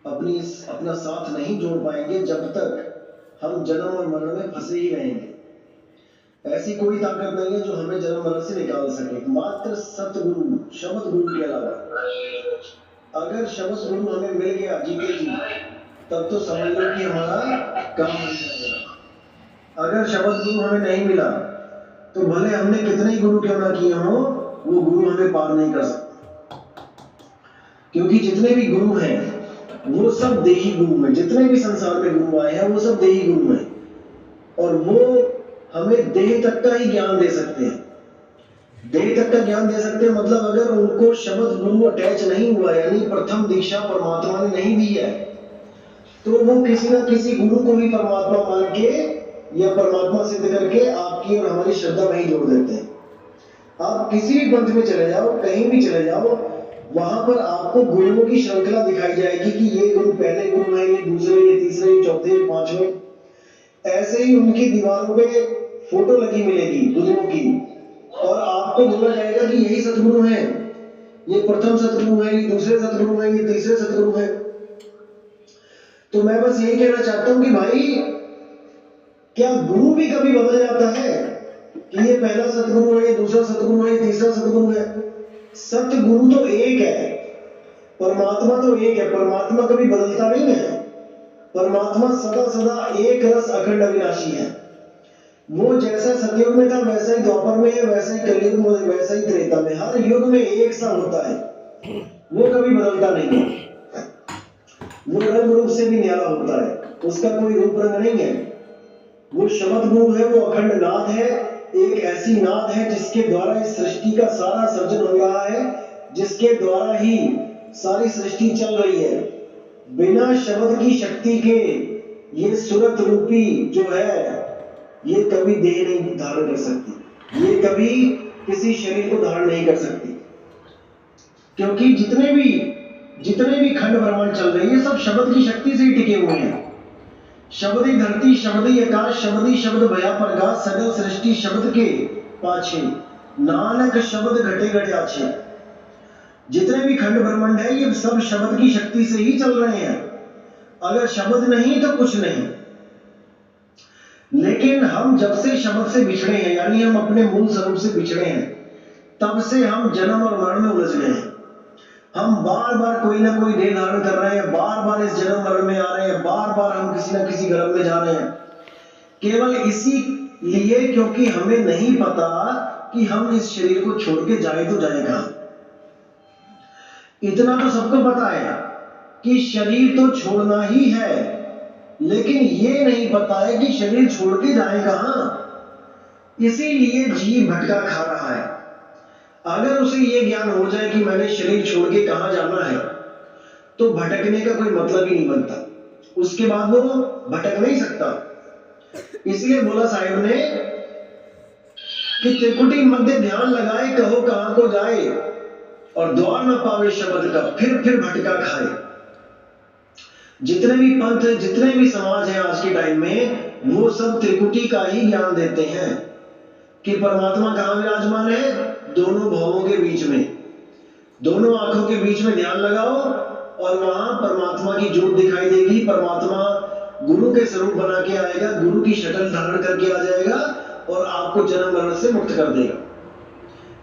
अपना साथ नहीं जोड़ पाएंगे जब तक हम जन्म और मरण में फंसे ही रहेंगे। ऐसी कोई ताकत नहीं है जो हमें जन्म मरण से निकाल सके, मात्र सतगुरु, शब्द गुरु के अलावा। अगर शब्द गुरु हमें मिल गया जीते जी, तब तो समझ लो कि हमारा काम बन जाएगा। अगर शब्द गुरु हमें नहीं मिला तो भले हमने कितने ही गुरु क्यों ना किए हों, वो गुरु हमें पार नहीं कर सकते। क्योंकि जितने भी गुरु हैं वो सब देही गुरु हैं। जितने भी संसार में गुरु आए हैं वो सब देही गुरु हैं, और वो हमें देह तक का ही ज्ञान दे सकते हैं। देह तक का ज्ञान दे सकते हैं मतलब अगर उनको शब्द गुरु अटैच नहीं हुआ, यानी प्रथम दीक्षा परमात्मा ने नहीं दी है, तो वो किसी ना किसी गुरु को ही परमात्मा मान के या परमात्मा सिद्ध करके आपकी और हमारी श्रद्धा वहीं जोड़ देते हैं। आप किसी भी पंथ में चले जाओ, कहीं भी चले जाओ, वहां पर आपको गुरुओं की श्रृंखला दिखाई जाएगी कि ये गुरु पहले गुरु है, ये दूसरे, ये तीसरे, ये चौथे, ये पांचवें। ऐसे ही उनकी दीवारों पे फोटो लगी मिलेगी गुरुओं की, और आपको बोला जाएगा कि यही सतगुरु हैं, ये प्रथम सतगुरु है, ये दूसरे सतगुरु है, ये तीसरे सतगुरु है। तो मैं बस यही कहना चाहता हूं कि भाई, क्या गुरु भी कभी बदल जाता है कि ये पहला सतगुरु है, ये दूसरा सतगुरु है, ये तीसरा सतगुरु है? सतगुरु तो एक है, परमात्मा तो एक है। परमात्मा कभी बदलता नहीं है। परमात्मा सदा सदा एक रस अखंड अविनाशी है। वो जैसा सतयुग में था वैसा ही द्वापर में है, वैसा ही कलयुग में, वैसा ही त्रेता में। हर युग में एक सा होता है, वो कभी बदलता नहीं है। वो रंग रूप से भी न्यारा होता है, उसका कोई रूप रंग नहीं है। वो शब्द गुरु है, वो अखंड नाद है, एक ऐसी नाद है जिसके द्वारा इस सृष्टि का सारा सर्जन हो रहा है, जिसके द्वारा ही सारी सृष्टि चल रही है। बिना शब्द की शक्ति के ये सूरत रूपी जो है, ये कभी देह नहीं धारण कर सकती, ये कभी किसी शरीर को धारण नहीं कर सकती। क्योंकि जितने भी खंड ब्रह्मांड चल रही है, सब शब्द की शक्ति से ही टिके हुए हैं। शब्दी धरती, शब्दी आकाश, शब्दी शब्द भया प्रकाश, सगल सृष्टि शब्द के पाछे, नानक शब्द घटे घटे आछे। जितने भी खंड ब्रह्मांड है, ये सब शब्द की शक्ति से ही चल रहे हैं। अगर शब्द नहीं तो कुछ नहीं। लेकिन हम जब से शब्द से बिछड़े हैं, यानी हम अपने मूल स्वरूप से बिछड़े हैं, तब से हम जन्म और मरण में उलझ गए हैं। हम बार बार कोई ना कोई देह धारण कर रहे हैं, बार बार इस जन्म मरण में आ रहे हैं, बार बार हम किसी ना किसी गर्भ में जा रहे हैं, केवल इसी लिए क्योंकि हमें नहीं पता कि हम इस शरीर को छोड़ के जाए तो जाए कहां। इतना तो सबको पता है कि शरीर तो छोड़ना ही है, लेकिन ये नहीं पता है कि शरीर छोड़ के जाए कहां। इसीलिए जीव भटका खा रहा है। अगर उसे ये ज्ञान हो जाए कि मैंने शरीर छोड़ के कहां जाना है, तो भटकने का कोई मतलब ही नहीं बनता। उसके बाद वो भटक नहीं सकता। इसलिए बोला साहिब ने कि त्रिकुटी मध्य ध्यान लगाए, कहो कहां को जाए, और द्वार न पावे शब्द का, फिर भटका खाए। जितने भी पंथ, जितने भी समाज हैं आज के टाइम में, वो सब त्रिकुटी का ही ज्ञान देते हैं कि परमात्मा कहां विराजमान है, दोनों भावों के बीच में, दोनों आंखों के बीच में ध्यान लगाओ और वहां परमात्मा की ज्योत दिखाई देगी। परमात्मा गुरु के स्वरूप बना के आएगा, गुरु की शक्ल धारण करके आ जाएगा और आपको जन्म मरण से मुक्त कर देगा।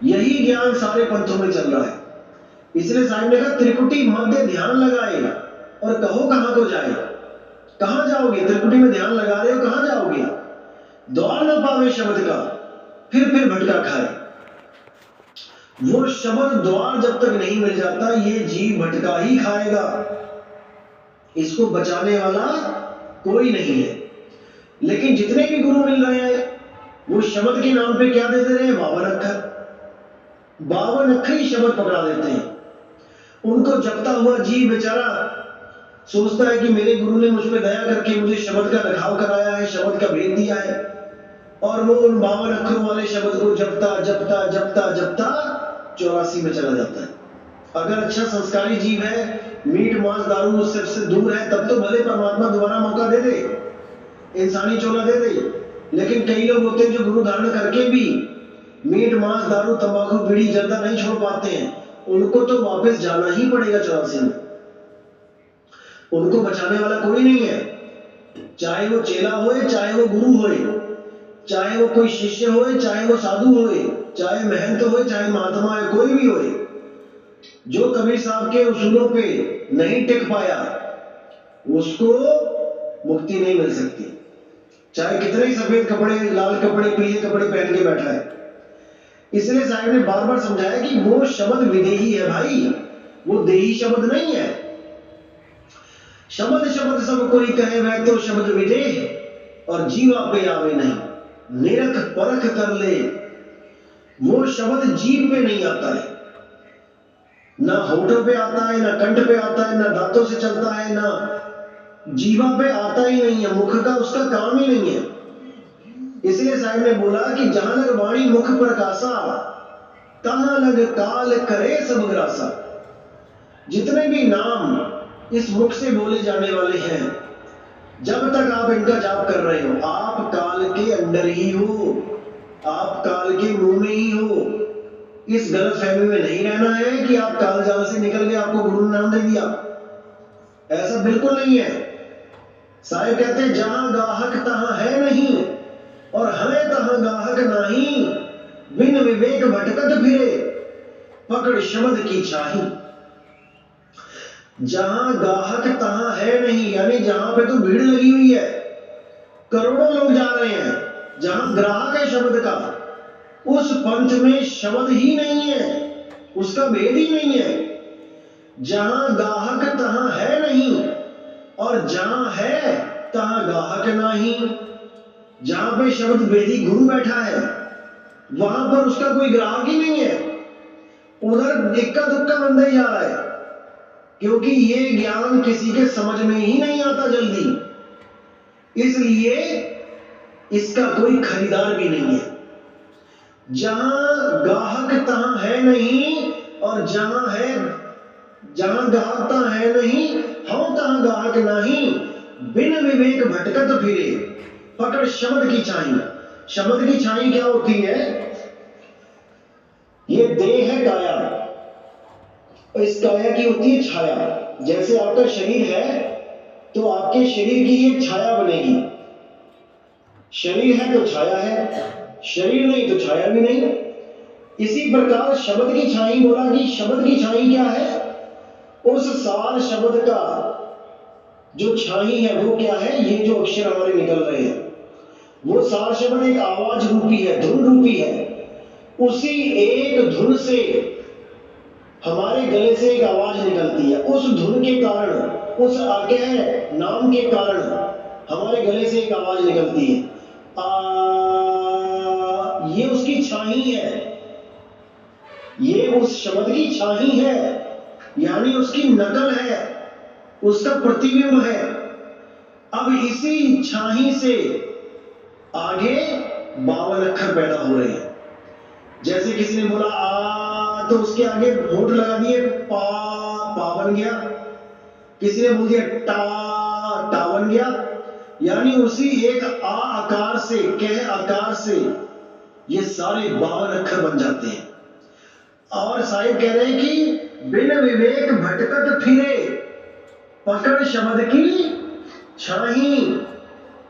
यही ज्ञान सारे पंथों में चल रहा है। इसलिए साहब ने कहा त्रिकुटी मध्य ध्यान लगाए और कहो कहां को जाए। कहां जाओगे? त्रिकुटी में ध्यान लगा रहे हो, कहां जाओगे? द्वार न पावे शब्द का, फिर भटका खाए। वो शब्द द्वार जब तक नहीं मिल जाता, ये जीव भटका ही खाएगा। इसको बचाने वाला कोई नहीं है। लेकिन जितने भी गुरु मिल रहे हैं, वो शब्द के नाम पे क्या देते रहे? 52 अक्षर। 52 अक्षर ही शब्द पकड़ा देते हैं। उनको जपता हुआ जीव बेचारा सोचता है कि मेरे गुरु ने मुझ पर दया करके मुझे शब्द का रखाव कराया है, शब्द का भेद दिया है, और वो उन 52 अक्षरों वाले शब्द को जपता 84 में चला जाता है। अगर अच्छा संस्कारी जीव है, मीट मांस दारू उससे दूर है, तब तो भले परमात्मा दोबारा मौका दे दे, इंसानी चोला दे दे। लेकिन कई लोग होते हैं जो गुरु धारण करके भी मीट मांस दारू तंबाकू बीड़ी जर्दा नहीं छोड़ पाते हैं, उनको तो वापस जाना ही पड़ेगा 84 में। उनको बचाने वाला कोई नहीं है, चाहे वो चेला होए, चाहे वो गुरु होए, चाहे वो कोई शिष्य होए, चाहे वो साधु होए, चाहे महंत होए, चाहे महात्मा है, कोई भी होए, जो कबीर साहब के उसूलों पे नहीं टिक पाया उसको मुक्ति नहीं मिल सकती, चाहे कितने ही सफेद कपड़े, लाल कपड़े, पीले कपड़े पहन के बैठा है। इसलिए साहब ने बार बार समझाया कि वो शब्द विदेही है भाई, वो देही शब्द नहीं है। शब्द शब्द सब कोई कहे वह तो शब्द विदेह, और जीवा पे आवे नहीं, निरख परख कर ले। वो शब्द जीव पे नहीं आता है, ना होठों पे आता है, ना कंठ पे आता है, ना दांतों से चलता है, ना जीवा पे आता ही नहीं है, मुख का उसका काम ही नहीं है। इसलिए साहब ने बोला कि जहां लग वाणी मुख प्रकाशा, तहां लग काल करे सब ग्रासा। जितने भी नाम इस मुख से बोले जाने वाले हैं, जब तक आप इनका जाप कर रहे हो, आप काल के अंदर ही हो, आप काल के मुंह में ही हो। इस गलत फहमी में नहीं रहना है कि आप काल जाल से निकल गए, आपको गुरु ने नाम दे दिया, ऐसा बिल्कुल नहीं है। साहिब कहते जहां गाहक तहां है नहीं, और है तहां गाहक नहीं, बिन विवेक भटकत फिरे, पकड़ शब्द की चाही। जहां गाहक तहां है नहीं, यानी जहां पे तो भीड़ लगी हुई है, करोड़ों लोग जा रहे हैं, जहां ग्राहक है शब्द का, उस पंथ में शब्द ही नहीं है, उसका भेद ही नहीं है। जहां गाहक तहां है नहीं, और जहां है तहां गाहक नहीं। जहां पे शब्द वेदी गुरु बैठा है, वहां पर उसका कोई ग्राहक ही नहीं है, उधर इक्का दुक्का बंदा ही जा रहा है, क्योंकि ये ज्ञान किसी के समझ में ही नहीं आता जल्दी, इसलिए इसका कोई खरीदार भी नहीं है। जहां गाहक तहां है नहीं, और जहां गाहक तहां है नहीं, हम तहां गाहक नहीं, बिन विवेक भटकत फिरे, पकड़ शब्द की छाई। शब्द की छाई क्या होती है? ये देह है काया, इस काया की होती है छाया। जैसे आपका शरीर है तो आपके शरीर की एक छाया बनेगी, शरीर है तो छाया है, शरीर नहीं तो छाया भी नहीं। इसी प्रकार शब्द की छाई बोला कि शब्द की छाई क्या है? उस सार शब्द का जो छाई है वो क्या है? ये जो अक्षर हमारे निकल रहे हैं, वो सार शब्द एक आवाज रूपी है, धुन रूपी है। उसी एक धुन से हमारे गले से एक आवाज निकलती है, उस धुन के कारण, उस आज्ञा नाम के कारण हमारे गले से एक आवाज निकलती है। ये उसकी छाई है, ये उस शब्द की छाई है, यानी उसकी नकल है, उसका प्रतिबिंब है। अब इसी छाई से आगे 52 अक्षर पैदा हो रहे हैं। जैसे किसी ने बोला आ, तो उसके आगे होठ लगा दिए, पा बन गया। किसी ने बोल दिया टा बन गया। यानी उसी एक आ आकार से, कह आकार से ये सारे 52 अक्षर बन जाते हैं। और साहिब कह रहे हैं कि बिन विवेक भटकत फिरे, पकड़ शब्द की छाही,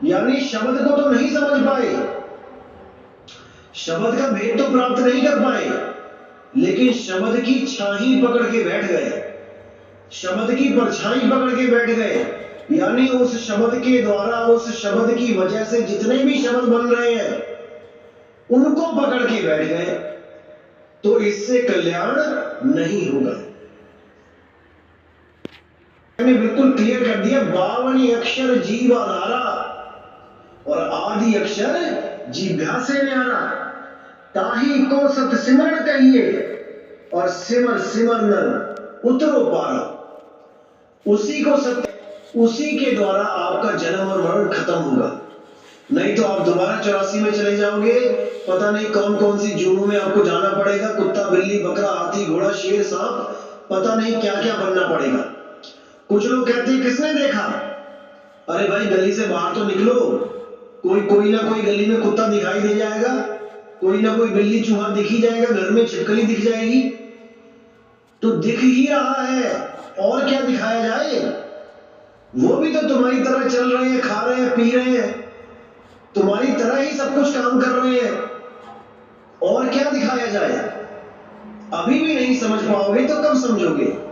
यानी शब्द को तो नहीं समझ पाए, शब्द का भेद तो प्राप्त नहीं कर पाए, लेकिन शब्द की छाही पकड़ के बैठ गए, शब्द की परछाई पकड़ के बैठ गए। यानी उस शब्द के द्वारा, उस शब्द की वजह से जितने भी शब्द बन रहे हैं उनको पकड़ के बैठ गए, तो इससे कल्याण नहीं होगा। मैंने बिल्कुल क्लियर कर दिया, 52 अक्षर जीव आधारा, और आदि अक्षर जीभ्या से न्यारा। ताही को सत सिमरण कहिए, और सिमर सिमर नर उतरो पारा। उसी को सत्य, उसी के द्वारा आपका जन्म और मरण खत्म होगा। नहीं तो आप दोबारा 84 में चले जाओगे, पता नहीं कौन कौन सी जूनों में आपको जाना पड़ेगा, कुत्ता बिल्ली बकरा हाथी घोड़ा शेर सांप, पता नहीं क्या क्या बनना पड़ेगा। कुछ लोग कहते हैं किसने देखा? अरे भाई गली से बाहर तो निकलो, कोई ना कोई गली में कुत्ता दिखाई दे जाएगा, कोई ना कोई बिल्ली चूहा दिख ही जाएगा, घर में छिपकली दिख जाएगी, तो दिख ही रहा है, और क्या दिखाया जाए? वो भी तो तुम्हारी तरह चल रहे हैं, खा रहे हैं, पी रहे हैं, तुम्हारी तरह ही सब कुछ काम कर रहे हैं। और क्या दिखाया जाए? अभी भी नहीं समझ पाओगे तो कब समझोगे?